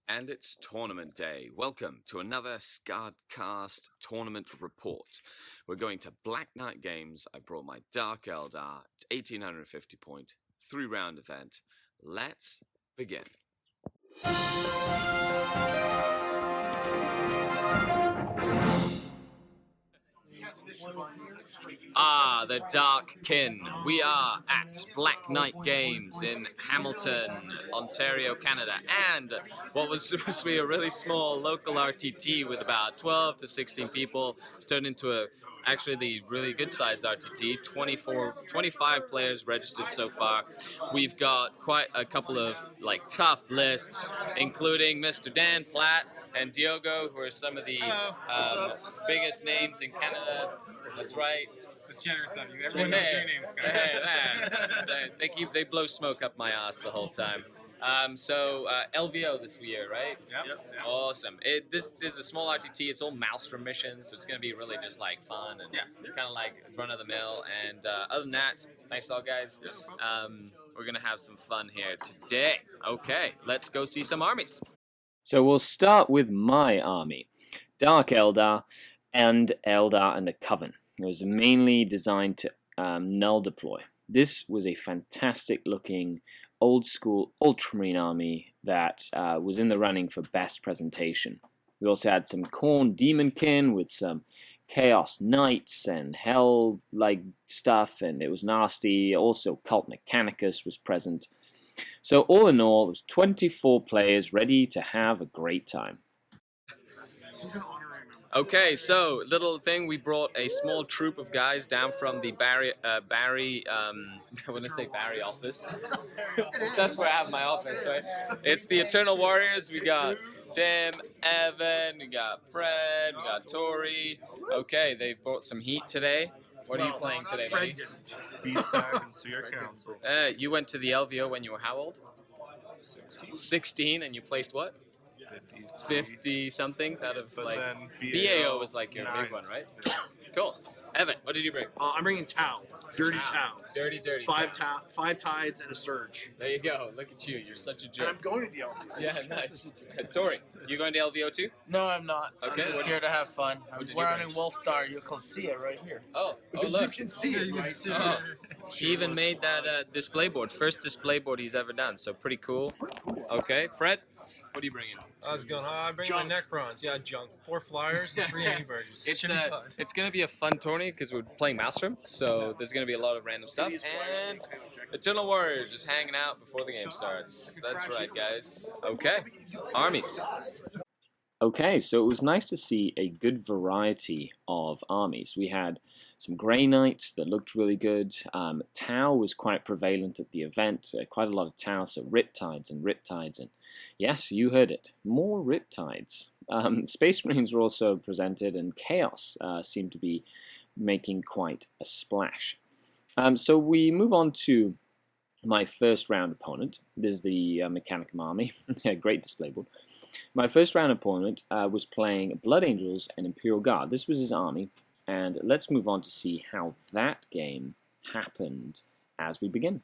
And it's tournament day. Welcome to another SkaredCast tournament report. We're going to Black Knight Games. I brought my Dark Eldar. It's 1850 point, 3-round event. Let's begin. The Dark Kin. We are at Black Knight Games in Hamilton, Ontario, Canada. And what was supposed to be a really small local RTT with about 12 to 16 people has turned into actually the really good sized RTT. 25 players registered so far. We've got quite a couple of tough lists, including Mr. Dan Platt and Diogo, who are some of the biggest names in Canada. That's right. It's generous of you. Everyone knows your name, Scott. They blow smoke up my ass the whole time. LVO this year, right? Yep. Awesome. This is a small RTT. It's all Maelstrom missions, so it's going to be really just fun and kind of run of the mill. And other than that, thanks all guys. We're going to have some fun here today. Okay, let's go see some armies. So we'll start with my army, Dark Eldar and Eldar and the Coven. It was mainly designed to null deploy. This was a fantastic looking old school Ultramarine army that was in the running for best presentation. We also had some Khorne Demonkin with some Chaos Knights and Hell-like stuff, and it was nasty. Also, Cult Mechanicus was present. So all in all, it was 24 players ready to have a great time. Okay, so little thing, we brought a small troop of guys down from the Barry I want to say Barry office. That's where I have my office, right? It's the Eternal Warriors. We got Tim, Evan, we got Fred, we got Tori. Okay, they brought some heat today. What are you playing today, buddy? Beastback and Seer Council. You went to the LVO when you were how old? 16, and you placed what? 50 something out of BAO was your big one, right? Cool. Evan, what did you bring? I'm bringing Tau. Dirty Tau. Dirty. Five tides and a surge. There you go. Look at you. You're such a jerk. And I'm going to the LVO. Yeah, nice. Tori, you going to LVO too? No, I'm not. Okay. I'm just here to have fun. I'm wearing bring? Wolfdar. You can see it right here. Oh, look. You can see it, right? Oh. He even made that display board. First display board he's ever done. So pretty cool. Okay, Fred, what are you bringing? How's it going? I bring my Necrons. Yeah, junk. 4 flyers and 3 antibirds. It's going to be a fun tourney because we're playing Maelstrom, so there's going to be a lot of random stuff. And Eternal Warriors just hanging out before the game starts. That's right, guys. Okay, armies. Okay, so it was nice to see a good variety of armies. We had some Grey Knights that looked really good. Tau was quite prevalent at the event. Quite a lot of Tau, so Riptides. And yes, you heard it, more Riptides. Space Marines were also presented, and Chaos seemed to be making quite a splash. So we move on to my first round opponent. This is the Mechanicum army. Great display board. My first round opponent was playing Blood Angels and Imperial Guard. This was his army, and let's move on to see how that game happened as we begin.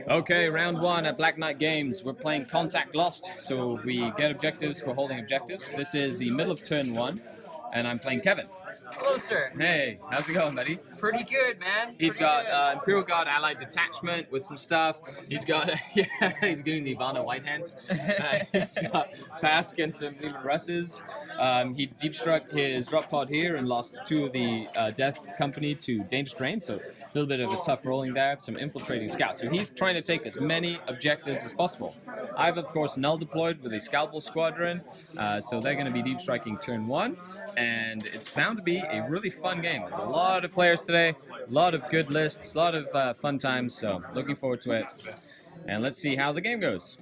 Okay, round 1 at Black Knight Games. We're playing Contact Lost, so we get objectives for holding objectives. This is the middle of turn 1, and I'm playing Kevin. Hello, sir. Hey, how's it going, buddy? Pretty good, man. He's got Imperial Guard Allied Detachment with some stuff. He's got, he's getting the Ivana White Hands. He's got Pask and some Lehman Russes. He deep struck his drop pod here and lost 2 of the Death Company to Dangerous Terrain, so a little bit of a tough rolling there. Some infiltrating scouts. So he's trying to take as many objectives as possible. I've, of course, null deployed with a Scalpel Squadron, so they're going to be deep striking turn 1, and it's bound to be a really fun game. There's a lot of players today, a lot of good lists, a lot of fun times, so looking forward to it. And let's see how the game goes.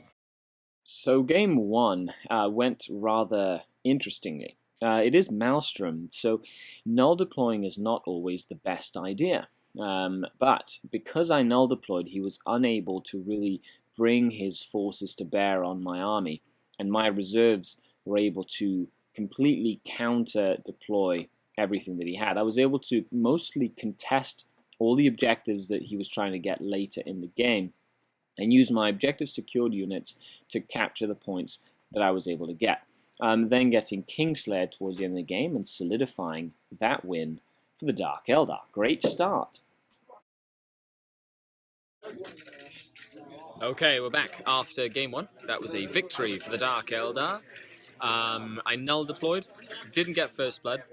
So game 1 went rather interestingly. It is Maelstrom, so null deploying is not always the best idea. But because I null deployed, he was unable to really bring his forces to bear on my army, and my reserves were able to completely counter deploy everything that he had. I was able to mostly contest all the objectives that he was trying to get later in the game, and use my objective secured units to capture the points that I was able to get. Then getting Kingslayer towards the end of the game and solidifying that win for the Dark Eldar. Great start. Okay, we're back after game 1. That was a victory for the Dark Eldar. I null deployed, didn't get first blood,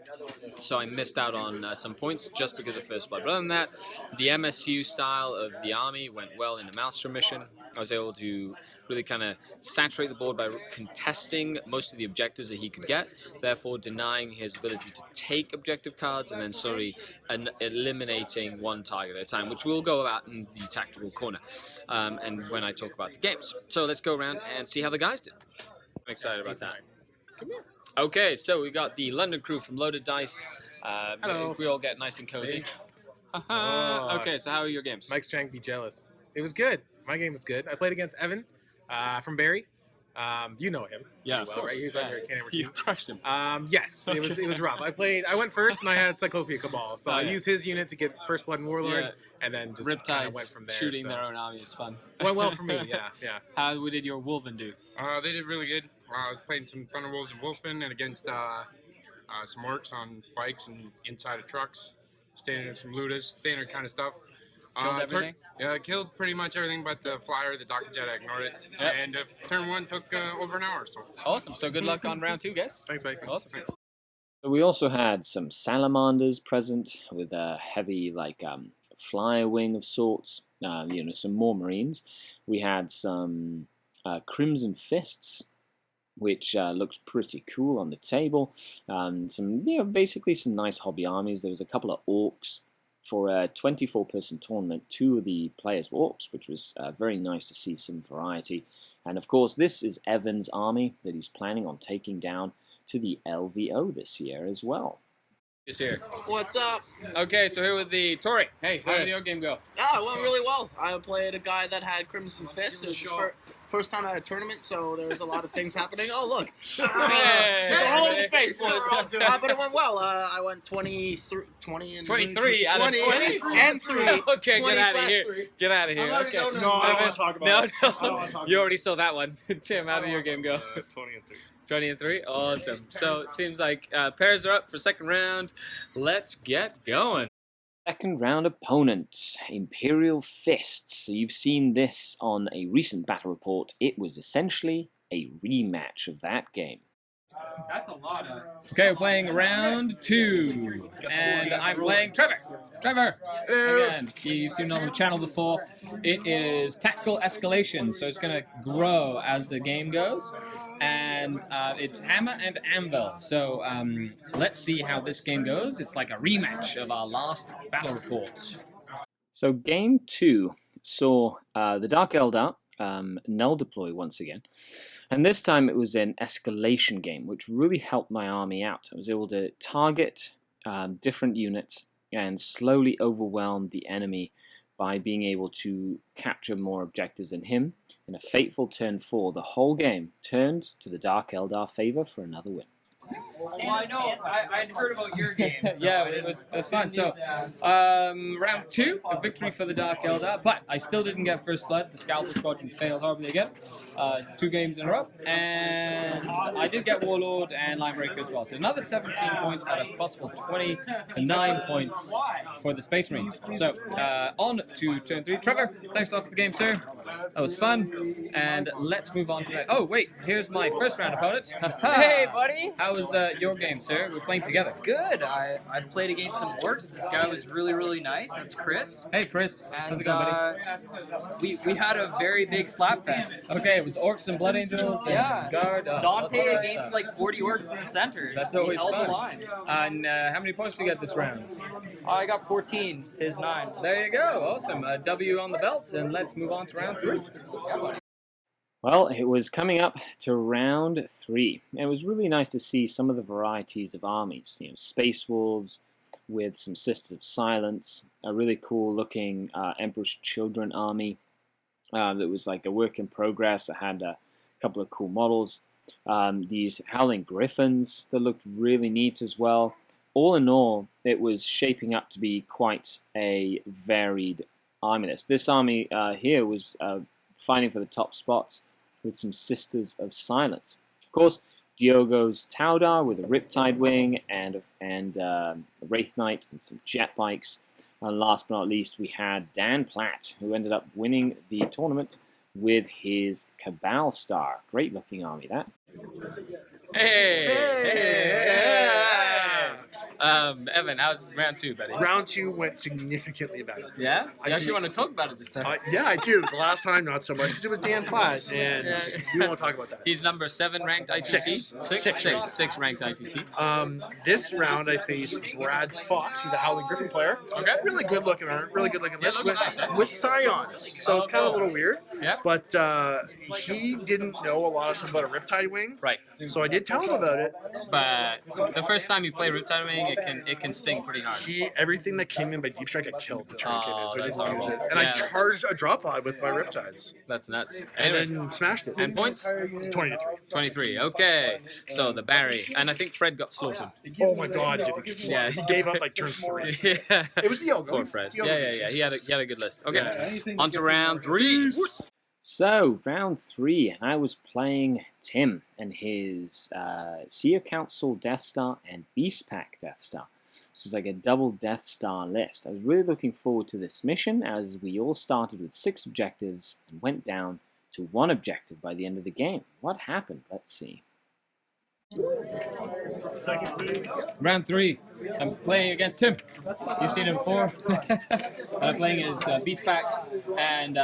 so I missed out on some points just because of first blood. But other than that, the MSU style of the army went well in the Maelstrom mission. I was able to really kind of saturate the board by contesting most of the objectives that he could get, therefore denying his ability to take objective cards and then slowly eliminating one target at a time, which we'll go about in the tactical corner and when I talk about the games. So let's go around and see how the guys did. I'm excited about that. Come here. Okay, so we got the London crew from Loaded Dice. Hello. If we all get nice and cozy. Okay, so how are your games? Mike's trying to be jealous. It was good. My game was good. I played against Evan from Barrie. You know him. Yeah, pretty well, right? He was on your Canada You team. crushed him. Yes, it was rough. I went first and I had Cyclopia Cabal, so I used his unit to get First Blood and Warlord, and then just kind of went Riptides from there. shooting so. their own army is fun. Went well for me. Yeah. How did your Wolven do? They did really good. I was playing some Thunderwolves and Wolfen and against some orcs on bikes and inside of trucks, standing in some ludas, standard kind of stuff. Killed everything? Yeah, killed pretty much everything but the flyer, the Dr. Jet, I ignored it. Yep. And turn 1 took over an hour. So Awesome. So good luck on round 2, guys. Thanks, Mike. Awesome. So we also had some salamanders present with a heavy flyer wing of sorts. Some more marines. We had some crimson fists, which looked pretty cool on the table. Basically some nice hobby armies. There was a couple of orcs. For a 24-person tournament, 2 of the players were orcs, which was very nice to see some variety. And of course, this is Evan's army that he's planning on taking down to the LVO this year as well. Just here. What's up? Okay, so here with the Tori. Hey, how did your game go? Yeah, it went really well. I played a guy that had Crimson Fist. It was his first time at a tournament, so there was a lot of things happening. Oh, look. Just all over the face, boys. But it went well. I went 23 and 23 out of 20? and 3. Okay, get out of here. Get out of here. Okay. No, I don't want to talk about it. I don't want to talk You already saw that one. Tim, how did your game go? 20 and 3. 20 and 3? Awesome. So it seems like pairs are up for second round. Let's get going. Second round opponent, Imperial Fists. So you've seen this on a recent battle report. It was essentially a rematch of that game. That's a lot of... Okay, we're playing round 2. And I'm playing Trevor. Trevor! Again, you've seen it on the channel before. It is tactical escalation, so it's going to grow as the game goes. And it's hammer and anvil. So let's see how this game goes. It's like a rematch of our last battle report. So game 2 saw the Dark Eldar null deploy once again. And this time it was an escalation game, which really helped my army out. I was able to target different units and slowly overwhelm the enemy by being able to capture more objectives than him. In a fateful turn 4, the whole game turned to the Dark Eldar favor for another win. Well, I know. I'd heard about your game. So Yeah, it was fun. So, round 2, a victory for the Dark Eldar, but I still didn't get first blood. The Scalpel Squadron failed horribly again. 2 games in a row. And I did get Warlord and Linebreaker as well. So another 17 points out of possible 29 points for the Space Marines. So, on to turn 3. Trevor, thanks a lot for the game, sir. That was fun. And let's move on to that. Oh, wait, here's my first round opponent. Hey, buddy. How was your game, sir? We're playing together. Good. I played against some orcs. This guy was really, really nice. That's Chris. Hey, Chris. How's And it going, buddy? we had a very big slap fest. Okay, it was Orcs and Blood Angels and Yeah. Guard. Dante against like 40 orcs in the center. That's He always held fun. the line. And how many points did you get this round? I got 14 to his 9. There you go. Awesome. A W on the belt. And let's move on to round 3. Well, it was coming up to round 3. It was really nice to see some of the varieties of armies. Space Wolves with some Sisters of Silence, a really cool looking Emperor's Children army that was like a work in progress that had a couple of cool models. These Howling Griffins that looked really neat as well. All in all, it was shaping up to be quite a varied army list. This army here was fighting for the top spot with some Sisters of Silence. Of course, Diogo's Taudar with a Riptide Wing and a Wraith Knight and some jet bikes. And last but not least, we had Dan Platt, who ended up winning the tournament with his Cabal Star. Great looking army, that. Evan, how's round 2, buddy? Round 2 went significantly better. Yeah? You actually want to talk about it this time? Yeah, I do. The last time, not so much, because it was Dan Platt, and we don't want to talk about that. He's number 7 ranked ITC? Six ranked ITC. This round, I faced Brad Fox. He's a Howling Griffin player. Okay. Really good looking list nice, with Scions. So it's kind of a little weird. Yeah. But he didn't know a lot of stuff about a Riptide Wing. Right. So I did tell him about it. But the first time you play Riptide Wing, it can sting pretty hard. Everything that came in by Deep Strike, I killed the turn came in, so I that's didn't use it. horrible. And Yeah. I charged a drop pod with my Riptides. That's nuts. And Anyway, then smashed it. and points? 20-3. 23. Okay. So the Barry. And I think Fred got slaughtered. Oh my god, did he get slaughtered? He gave up like turn 3. Yeah. It was Diogo. Poor Fred. Diogo. Yeah. He had a good list. Okay. On to round 3. So, round 3, I was playing Tim and his Seer Council Death Star and Beast Pack Death Star. So it's like a double Death Star list. I was really looking forward to this mission, as we all started with 6 objectives and went down to 1 objective by the end of the game. What happened? Let's see. Round 3. I'm playing against Tim. You've seen him before. I'm playing his Beast Pack and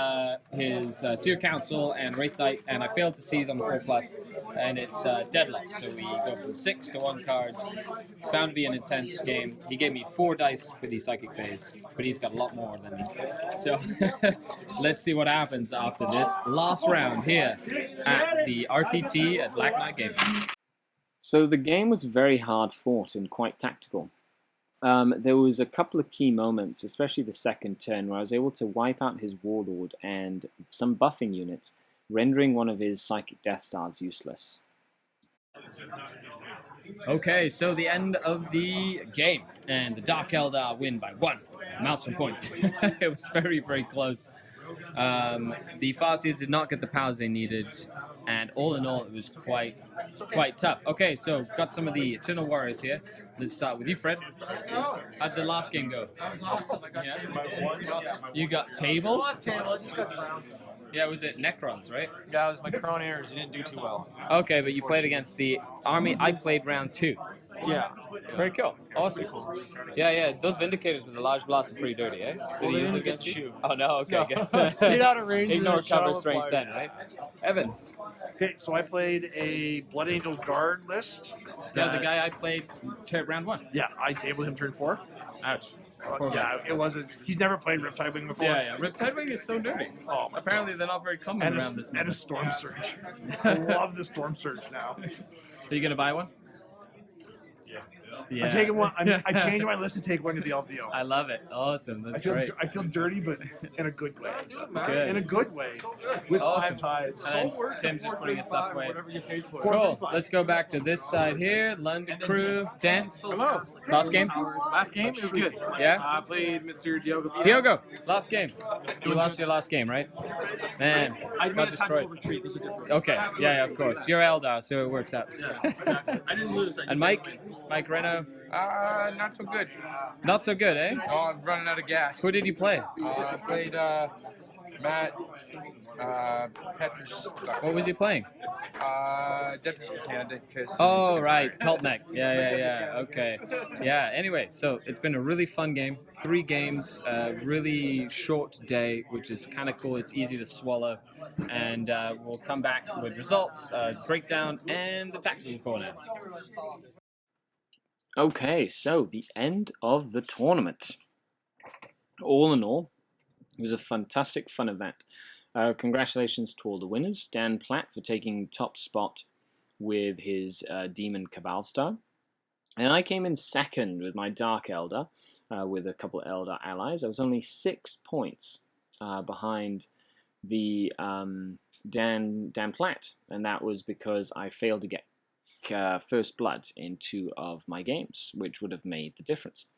his Seer Council and Wraith Knight, and I failed to seize on the 4+, and it's deadlock. So we go from 6 to 1 cards. It's bound to be an intense game. He gave me 4 dice for the Psychic Phase, but he's got a lot more than me. So let's see what happens after this last round here at the RTT at Black Knight Gaming. So the game was very hard fought and quite tactical. There was a couple of key moments, especially the second turn, where I was able to wipe out his Warlord and some buffing units, rendering one of his Psychic Death Stars useless. Okay, so the end of the game, and the Dark Eldar win by 1 milestone point. It was very, very close. The Farseers did not get the powers they needed, and all in all, it was quite tough. Okay, so got some of the Eternal Warriors here. Let's start with you, Fred. How'd the last game go? That was awesome. I got You got table? table. I just got trounced. Yeah, was it Necrons, right? Yeah, it was my Cronairs. You didn't do too well. Okay, but you played against the army. I played round 2. Yeah. Very cool. Awesome. Yeah. Those Vindicators with the large blast are pretty dirty, eh? Well, Did they he use didn't it get against to you? shoot. Oh, no? Okay, No. good. Stayed out of range. Ignore and shot cover all the strength 10, flyers. right? Evan. Okay, so I played a Blood Angel Guard list. Yeah, the guy I played round 1. Yeah, I tabled him turn 4. Ouch. Yeah, it wasn't. He's never played Riptide Wing before. Yeah. Riptide Wing is so dirty. Oh, Apparently they're not very common and around this and a Storm Surge. I love the Storm Surge now. Are you going to buy one? Yeah. I'm taking one. I changed my list to take one to the LVO. I love it. Awesome. That's great. I feel dirty, but in a good way. Good. In a good way. With Awesome. 5 tides. And Tim just putting his stuff away. Whatever you paid for. Cool. Let's go back to this side here. London crew. Dan. Hello. Last game? Last game was good. Yeah? I played Mr. Diogo. Diogo, last game. You lost your last game, right? Man, I got made a destroyed. tactical retreat. This is different. Okay, yeah, of course. You're Eldar, so it works out. Yeah, exactly. I didn't lose. I just And Mike Reno, Not so good. not so good, eh? Oh, I'm running out of gas. Who did you play? I played Matt Petrus. What was he playing? Deputy Candidate. Oh, right, Cult Mech. Yeah, okay. Yeah, anyway, so it's been a really fun game. 3 games, really short day, which is kind of cool. It's easy to swallow. And we'll come back with results, breakdown, and the tactical corner. Okay, so the end of the tournament. All in all, it was a fantastic, fun event. Congratulations to all the winners. Dan Platt for taking top spot with his Demon Cabal Star. And I came in second with my Dark Eldar, with a couple of Eldar allies. I was only 6 points behind the Dan Platt, and that was because I failed to get first blood in 2 of my games, which would have made the difference.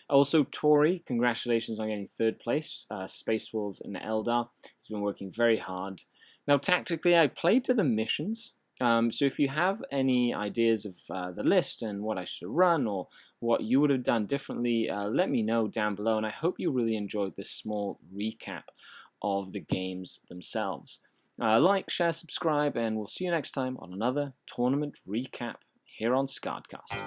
Also, Tori, congratulations on getting 3rd place. Space Wolves and Eldar has been working very hard Now, tactically, I played to the missions. So if you have any ideas of the list and what I should run or what you would have done differently, let me know down below. And I hope you really enjoyed this small recap of the games themselves. Like, share, subscribe, and we'll see you next time on another tournament recap here on SkaredCast.